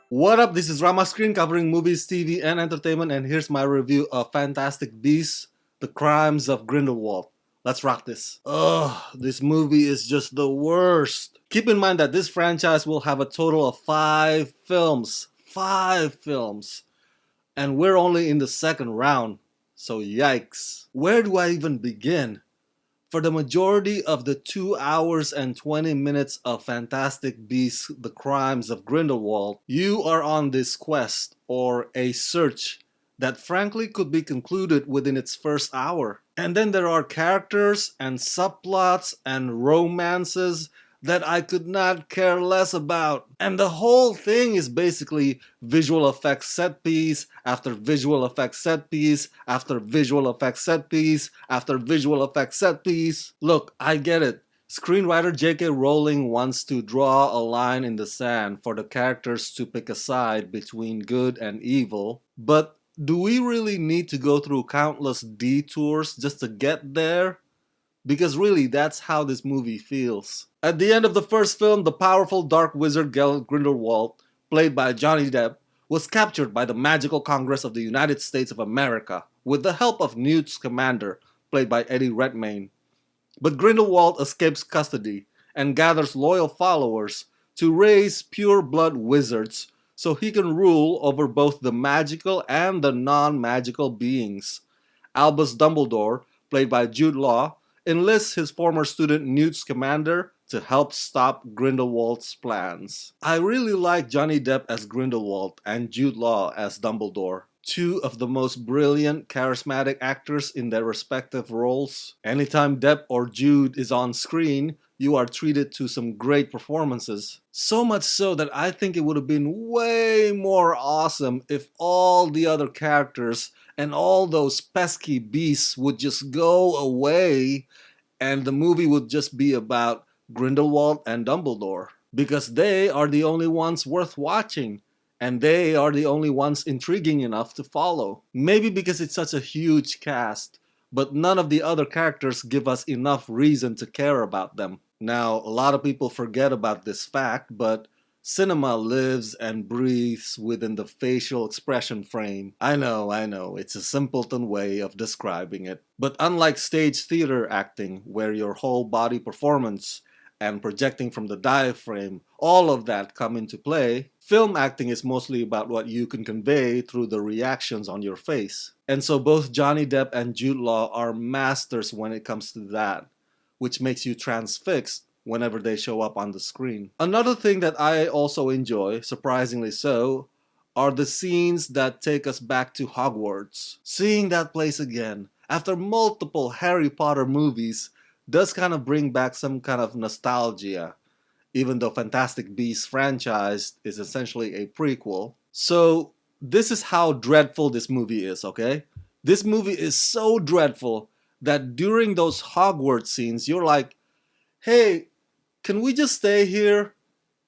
What up? This is Rama Screen covering movies, TV, and entertainment, and here's my review of Fantastic Beasts: The Crimes of Grindelwald. Let's rock this. Ugh, this movie is just the worst. Keep in mind that this franchise will have a total of 5 films. 5 films. And we're only in the second round. So yikes. Where do I even begin? For the majority of the 2 hours and 20 minutes of Fantastic Beasts: The Crimes of Grindelwald, you are on this quest, or a search, that frankly could be concluded within its first hour. And then there are characters and subplots and romances that I could not care less about. And the whole thing is basically visual effects set piece after visual effects set piece after visual effects set piece after visual effects set piece. Look, I get it. Screenwriter J.K. Rowling wants to draw a line in the sand for the characters to pick a side between good and evil, but do we really need to go through countless detours just to get there? Because really, that's how this movie feels. At the end of the first film, the powerful dark wizard Grindelwald, played by Johnny Depp, was captured by the Magical Congress of the United States of America with the help of Newt Scamander, played by Eddie Redmayne. But Grindelwald escapes custody and gathers loyal followers to raise pure-blood wizards so he can rule over both the magical and the non-magical beings. Albus Dumbledore, played by Jude Law, enlists his former student Newt Scamander to help stop Grindelwald's plans. I really like Johnny Depp as Grindelwald and Jude Law as Dumbledore. Two of the most brilliant, charismatic actors in their respective roles. Anytime Depp or Jude is on screen, you are treated to some great performances. So much so that I think it would have been way more awesome if all the other characters and all those pesky beasts would just go away and the movie would just be about Grindelwald and Dumbledore. Because they are the only ones worth watching. And they are the only ones intriguing enough to follow. Maybe because it's such a huge cast, but none of the other characters give us enough reason to care about them. Now, a lot of people forget about this fact, but cinema lives and breathes within the facial expression frame. I know, it's a simpleton way of describing it. But unlike stage theater acting, where your whole body performance and projecting from the diaphragm, all of that come into play, film acting is mostly about what you can convey through the reactions on your face. And so both Johnny Depp and Jude Law are masters when it comes to that, which makes you transfixed whenever they show up on the screen. Another thing that I also enjoy, surprisingly so, are the scenes that take us back to Hogwarts. Seeing that place again, after multiple Harry Potter movies, does kind of bring back some kind of nostalgia, even though Fantastic Beasts franchise is essentially a prequel. So this is how dreadful this movie is, okay? This movie is so dreadful that during those Hogwarts scenes, you're like, hey, can we just stay here?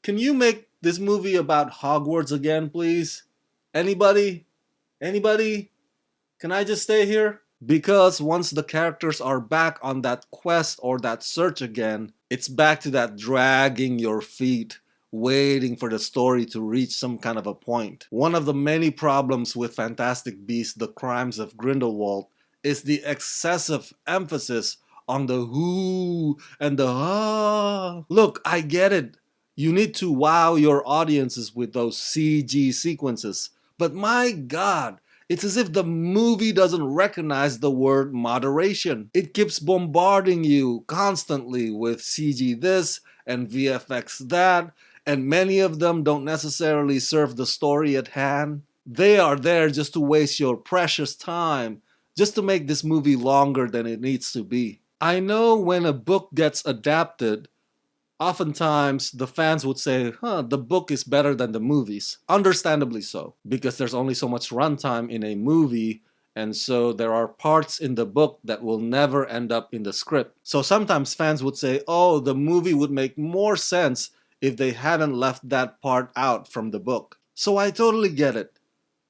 Can you make this movie about Hogwarts again, please? Anybody? Anybody? Can I just stay here? Because once the characters are back on that quest or that search again, it's back to that dragging your feet, waiting for the story to reach some kind of a point. One of the many problems with Fantastic Beasts: The Crimes of Grindelwald is the excessive emphasis on the who and the ah. Look, I get it. You need to wow your audiences with those CG sequences. But my God, it's as if the movie doesn't recognize the word moderation. It keeps bombarding you constantly with CG this and VFX that, and many of them don't necessarily serve the story at hand. They are there just to waste your precious time, just to make this movie longer than it needs to be. I know when a book gets adapted, oftentimes the fans would say, the book is better than the movies. Understandably so, because there's only so much runtime in a movie, and so there are parts in the book that will never end up in the script. So sometimes fans would say, oh, the movie would make more sense if they hadn't left that part out from the book. So I totally get it.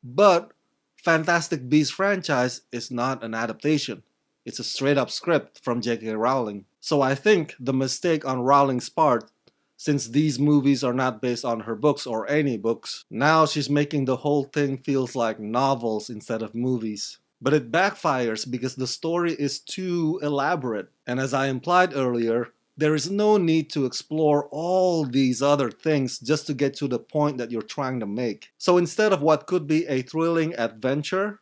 But Fantastic Beasts franchise is not an adaptation. It's a straight up script from J.K. Rowling. So I think the mistake on Rowling's part Since these movies are not based on her books or any books, now she's making the whole thing feels like novels instead of movies. But it backfires because the story is too elaborate. And as I implied earlier, there is no need to explore all these other things just to get to the point that you're trying to make. So instead of what could be a thrilling adventure,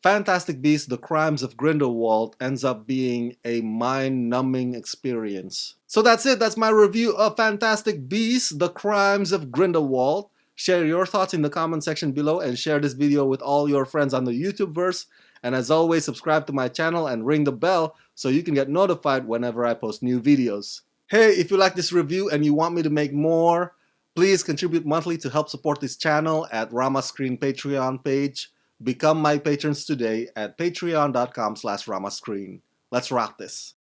Fantastic Beasts: The Crimes of Grindelwald ends up being a mind-numbing experience. So that's it. That's my review of Fantastic Beasts: The Crimes of Grindelwald. Share your thoughts in the comment section below and share this video with all your friends on the YouTubeverse. And as always, subscribe to my channel and ring the bell so you can get notified whenever I post new videos. Hey, if you like this review and you want me to make more, please contribute monthly to help support this channel at Rama Screen Patreon page. Become my patrons today at patreon.com/ramascreen. Let's rock this.